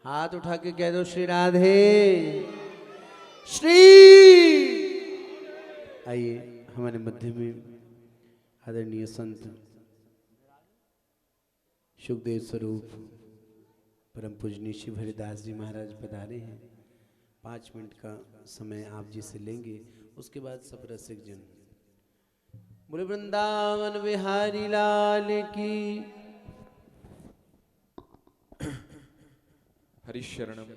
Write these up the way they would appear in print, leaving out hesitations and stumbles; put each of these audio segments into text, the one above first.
हाथ उठा के कह दो श्री राधे श्री। आइए हमारे मध्य में आदरणीय संत सुखदेव स्वरूप परम पूजनीय श्री हरिदास जी महाराज पधारे हैं। 5 मिनट का समय आप जी से लेंगे, उसके बाद सब रसिक जन बोले वृंदावन बिहारी लाल की। हरिशरणम।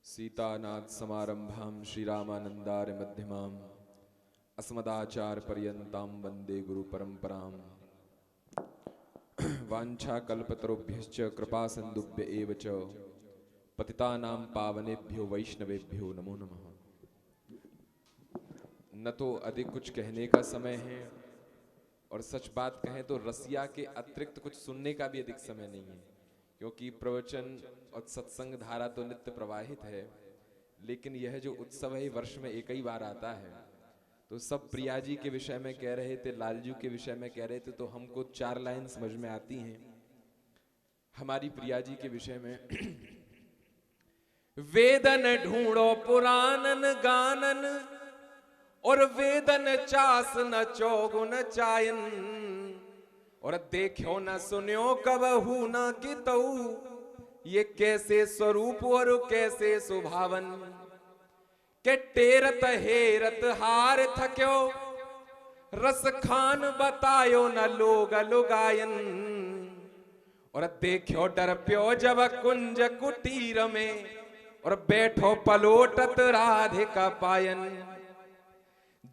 सीतानाथ समारंभां श्रीरामानंदार्य मध्यमाम् अस्मदाचार्य पर्यन्तां वंदे गुरु परंपरां। वांछा कल्पतरुभ्यश्च कृपा सिंधुभ्य एव च पतितानां पावनेभ्यो वैष्णवेभ्यो नमो नमः। न तो अधिक कुछ कहने का समय है और सच बात कहें तो रसिया के अतिरिक्त कुछ सुनने का भी अधिक समय नहीं है, क्योंकि प्रवचन और सत्संग धारा तो नित्य प्रवाहित है, लेकिन यह जो उत्सव है वर्ष में एक ही बार आता है। तो सब प्रिया जी के विषय में कह रहे थे, लालजू के विषय में कह रहे थे, तो हमको 4 लाइन समझ में आती हैं हमारी प्रिया जी के विषय में। वेदन ढूंढो पुराणन गानन और वेदन चास न चौगुन चायन, और देखो न सुन्यो कबहू न कितऊ, ये कैसे स्वरूप और कैसे सुभावन। के टेरत हेरत हार थक्यो रस खान बतायो न लोग लुगायन, और देखो डर प्यो जब कुंज कुटीर में, और बैठो पलोटत राधिका पायन।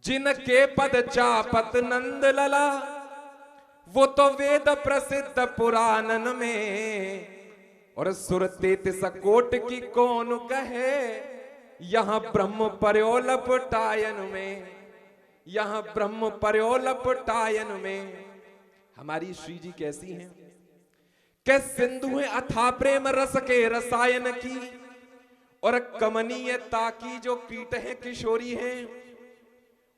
जिनके पद चापत नंद लला वो तो वेद प्रसिद्ध पुराणन में, और सुरते तिसकोट की कौन कहे यहाँ ब्रह्म पर्यो लपटायन में, यहाँ ब्रह्म पर्यो लपटायन में। हमारी श्री जी कैसी हैं? के सिंधु है अथा प्रेम रस के रसायन की, और कमनीयता की जो कीट है किशोरी है,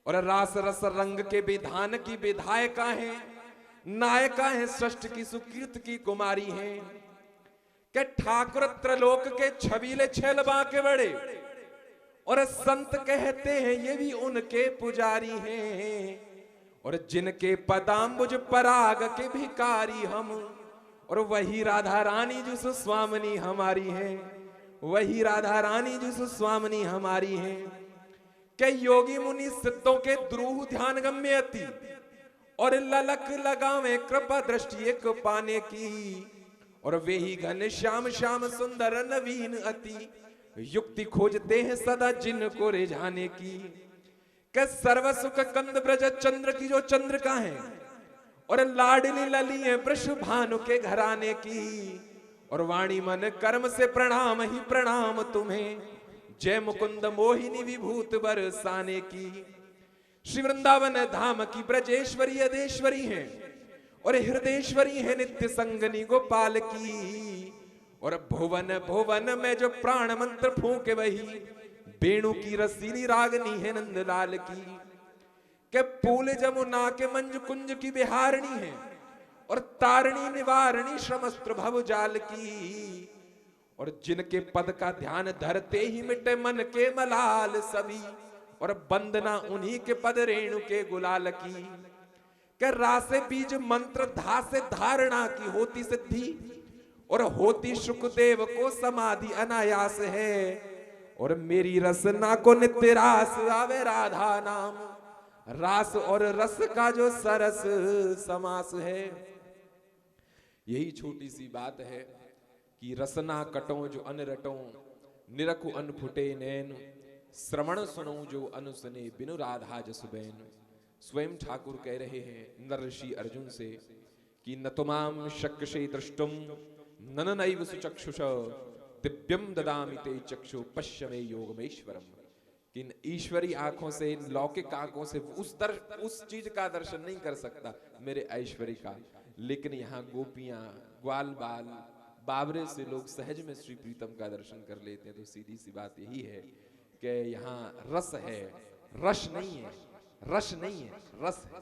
और रास रस रंग के विधान की विधायका है, नायका है सृष्टि की सुकीर्त की कुमारी है। के ठाकुर त्रिलोक के छबीले छैल बांके बड़े, और संत कहते हैं ये भी उनके पुजारी हैं, और जिनके पदाम्बुज पराग के भिकारी हम, और वही राधा रानी जो स्वामिनी हमारी हैं, वही राधा रानी जो स्वामिनी हमारी हैं। के योगी मुनि सिद्धों के द्रूह ध्यान गम्य अति, और ललक लगावे कृपा दृष्टि एक पाने की, और वे ही घन श्याम श्याम सुंदर नवीन अति, युक्ति खोजते हैं सदा जिनको रिझाने की। के सर्व सुख कंद ब्रज चंद्र की जो चंद्रिका है, और लाडली लली है वृष भानु के घराने की, और वाणी मन कर्म से प्रणाम ही प्रणाम तुम्हें, जय मुकुंद मोहिनी विभूत बरसाने की। श्री वृंदावन धाम की ब्रजेश्वरी अदेश्वरी हैं, और हृदयेश्वरी है नित्य संगनी गोपाल की, और भुवन भुवन में जो प्राण मंत्र फूंके वही वेणु की रसीली रागनी है नंदलाल की। के फूल जमुना के मंज कुंज की बिहारणी है, और तारणी निवारणी श्रमस्त्र भव जाल की, और जिनके पद का ध्यान धरते ही मिटे मन के मलाल सभी, और वंदना उन्हीं के पद रेणु के गुलाल की। के रासे बीज मंत्र धा से धारणा की होती सिद्धि, और होती शुकदेव को समाधि अनायास है, और मेरी रसना को नित्य रास आवे राधा नाम, रास और रस का जो सरस समास है। यही छोटी सी बात है कि रसना कटो जो अन रटो, निरखु अन फुटे नैन, श्रवण सुनो जो अनुसने बिनु राधा जसुबैन। स्वयं ठाकुर कह रहे हैं नर ऋषि अर्जुन से कि न तुमाम शक्यसे द्रष्टुम नन नैव सुचक्षुष, दिव्यम ददामि ते चक्षु पश्य मे योगमेश्वरम। कि इन ईश्वरी आंखों से, इन लौकिक आंखों से उस चीज का दर्शन नहीं कर सकता मेरे ऐश्वर्य का, लेकिन यहाँ गोपियां ग्वाल बाल बाबरे से लोग सहज में श्री प्रीतम का दर्शन कर लेते हैं। तो सीधी सी बात यही है कि यहाँ रस है, रस नहीं है, रस नहीं है, रस है।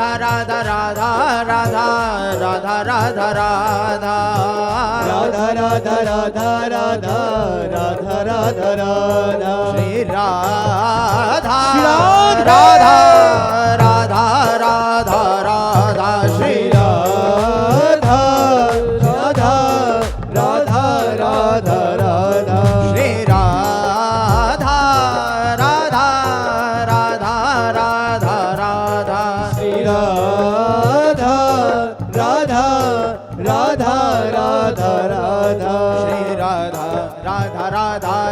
राधा राधा राधा राधा राधा राधा राधा राधा राधा राधा राधा राधा राधा राधा श्री राधा श्री राधा राधा राधा राधा श्री राधा राधा राधा राधा राधा श्री राधा राधा राधा राधा राधा श्री राधा राधा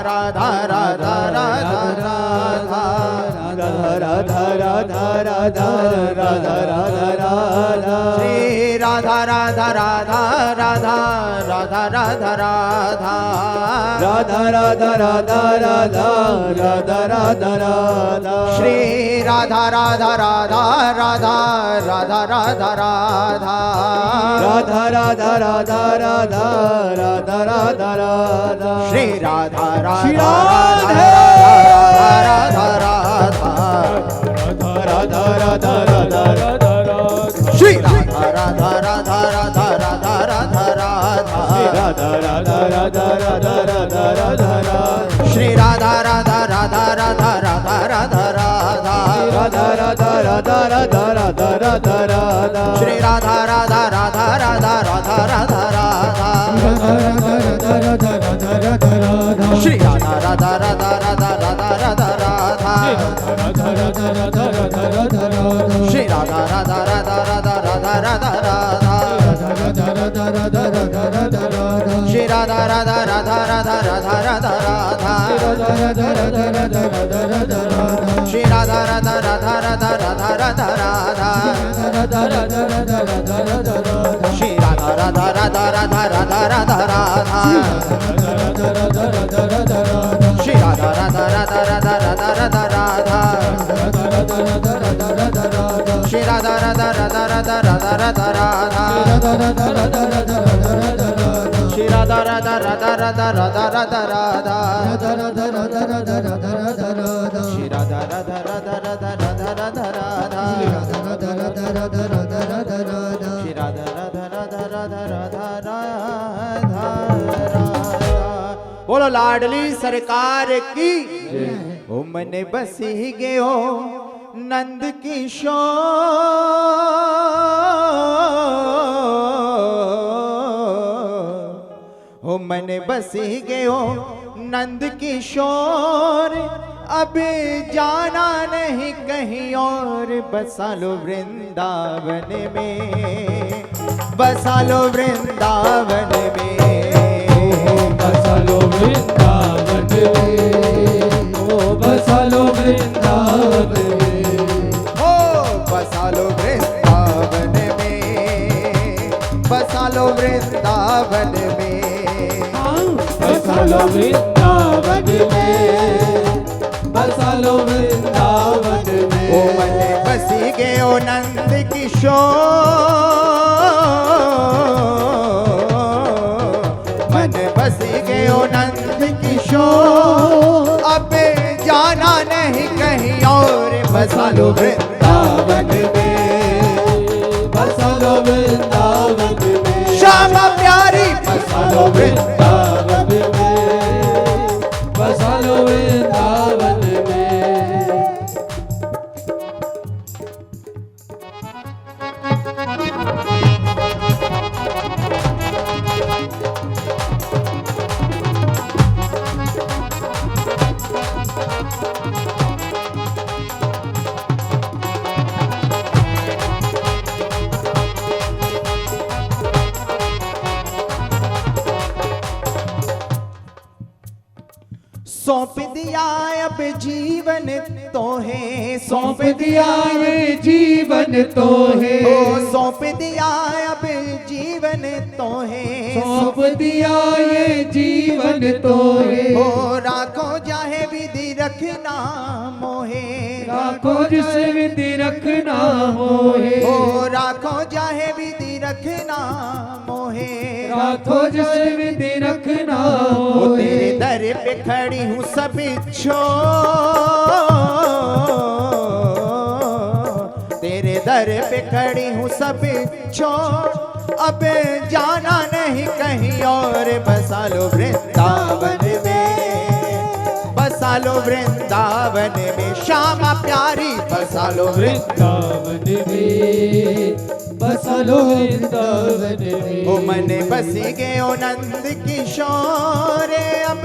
राधा राधा राधा श्री राधा राधा राधा राधा राधा राधा राधा राधा राधा राधा राधा राधा राधा श्री राधा राधा राधा राधा राधा राधा राधा राधा राधा राधा राधा राधा राधा राधा श्री राधा राधा राधा राधा राधा राधा राधा राधा राधा राधा राधा राधा राधा राधा श्री राधा श्री राधा राधा राधा राधा राधा राधा राधा राधा श्री राधा राधा राधा राधा राधा राधा राधा राधा राधा राधा राधा राधा राधा राधा श्री राधा राधा राधा राधा राधा राधा राधा राधा राधा राधा राधा राधा राधा राधा श्री राधा राधा राधा राधा राधा राधा राधा श्री राधा राधा राधा राधा राधा राधा राधा श्री राधा राधा राधा राधा राधा राधा राधा श्री राधा राधा राधा राधा राधा राधा राधा श्री राधा राधा राधा राधा राधा राधा राधा श्री राधा राधा राधा राधा राधा राधा राधा श्री राधा राधा राधा राधा राधा राधा राधा श्री राधा राधा राधा राधा राधा राधा राधा श्री राधा राधा राधा राधा राधा राधा राधा श्री राधा राधा राधा राधा राधा राधा राधा श्री राधा राधा राधा राधा राधा राधा बोलो लाडली सरकार की ओ मन बसी गयो नंद किशोर हो मन बसी गयो नंद किशोर अब जाना नहीं कहीं और बसा लो वृंदावन में बसा लो वृंदावन में बसा लो वृंदावन में ओ बसा लो वृंदावन में हो बसा लो वृंदावन में बसा लो वृंदावन में बसा लो वृंदावन में बसा लो वृंदावन में ओ मन बसी गयो नंद किशोर मन बसी गयो नंद किशोर अब जाना नहीं कहीं और बसा लो वृंदावन में बसा लो वृंदावन में श्यामा प्यारी बसा लो वृंदावन में बसा लो वृंदावन में सौंप दिया अब जीवन तो है सौंप दिया ये जीवन तो है ओ सौंप दिया अब जीवन तो है सौंप दिया ये जीवन तो है ओ राखो चाहे विधि रखना मोहे राखो जिसे विधि रखना मोहे ओ राखो चाहे विधि रखना मोहे राखो जिसे विधि रखना ओ मोहे तेरे दर पे खड़ी हूँ सब छोड़ तेरे दर पे खड़ी हूँ सब छोड़, अब जाना नहीं कहीं और। बसा लो वृंदावन में, बसा लो वृंदावन में, श्यामा प्यारी बसा लो वृंदावन में, बसा लो वृंदावन में। ओ मन बसी गए ओ नंद किशोर, अब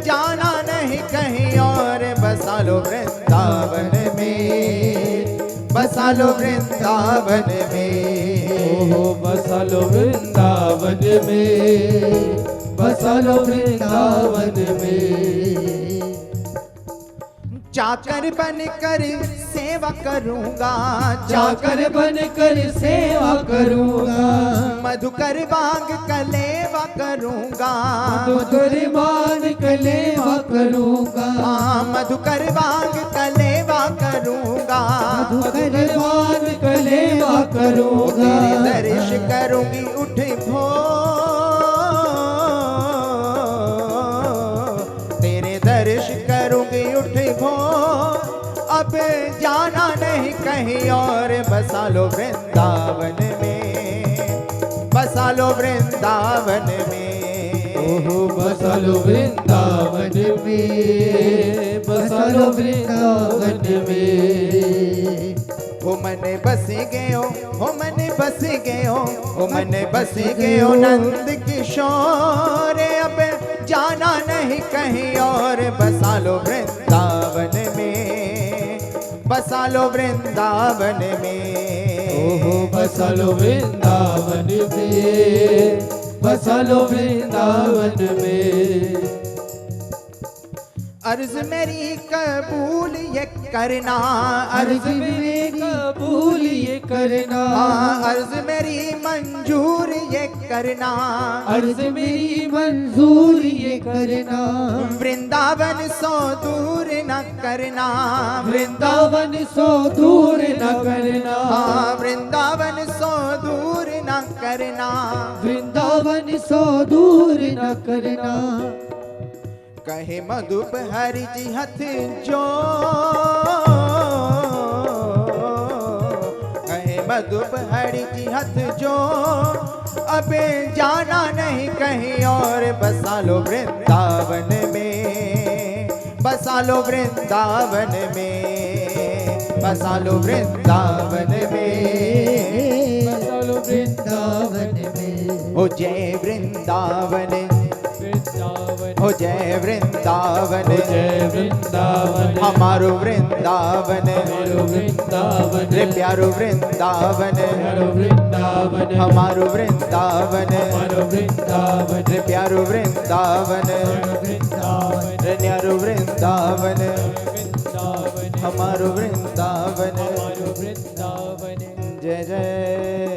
जाना नहीं कहीं और। बसा लो वृंदावन में, बसा लो वृंदावन में। ओ बसा लो वृंदावन में, बसा लो वृंदावन में। चाकर बन कर सेवा करूंगा, चाकर बन कर सेवा करूंगा, मधुकर बाग कलेवा करूंगा, मधुकर मान कलेवा करूंगा, मधुकर बाग कलेवा करूंगा, मधुकर मान कलेवा करूंगा। तेरे दर्श करूंगी उठ भो, तेरे दर्श करूंगी उठ भो, अब जाना नहीं कहीं और। बसा लो वृंदावन में, बसा लो वृंदावन में। ओहो बसा लो वृंदावन में, बसा लो वृंदावन में। हो मन बस गयो, हो मन बस गयो, हो मन बस गयो नंद किशोर, अब जाना नहीं कहीं और। बसा लो वृंदावन में, बसा लो वृंदावन में। ओहो बसा लो वृंदावन में, बसा लो वृंदावन में। अर्ज मेरी कबूल ये करना, अर्ज मेरी कबूल ये करना, अर्ज मेरी मंजूर ये करना, अर्ज मेरी मंजूर ये करना। वृंदावन सो दूर न करना, वृंदावन सो दूर न करना, वृंदावन सो दूर न करना, वृंदावन सो दूर न करना। कहे मधुप हरि जी हथ जो, कहे मधुप हरि जी हथ जो, अब जाना नहीं कहीं और। बसा लो वृंदावन में, बसा लो वृंदावन में, बसा लो वृंदावन में, बसा लो वृंदावन में। हो जय वृंदावन, वृंदावन हो जय वृंदावन, जय वृंदावन, हमारो वृंदावन, हमारो वृंदावन, रे प्यारो वृंदावन, हमारो वृंदावन, हमारो वृंदावन, हमारो वृंदावन, रे प्यारो वृंदावन, हमारो वृंदावन, रे न्यारो वृंदावन, वृंदावन, हमारो वृंदावन। हमारो वृंदावन। जय जय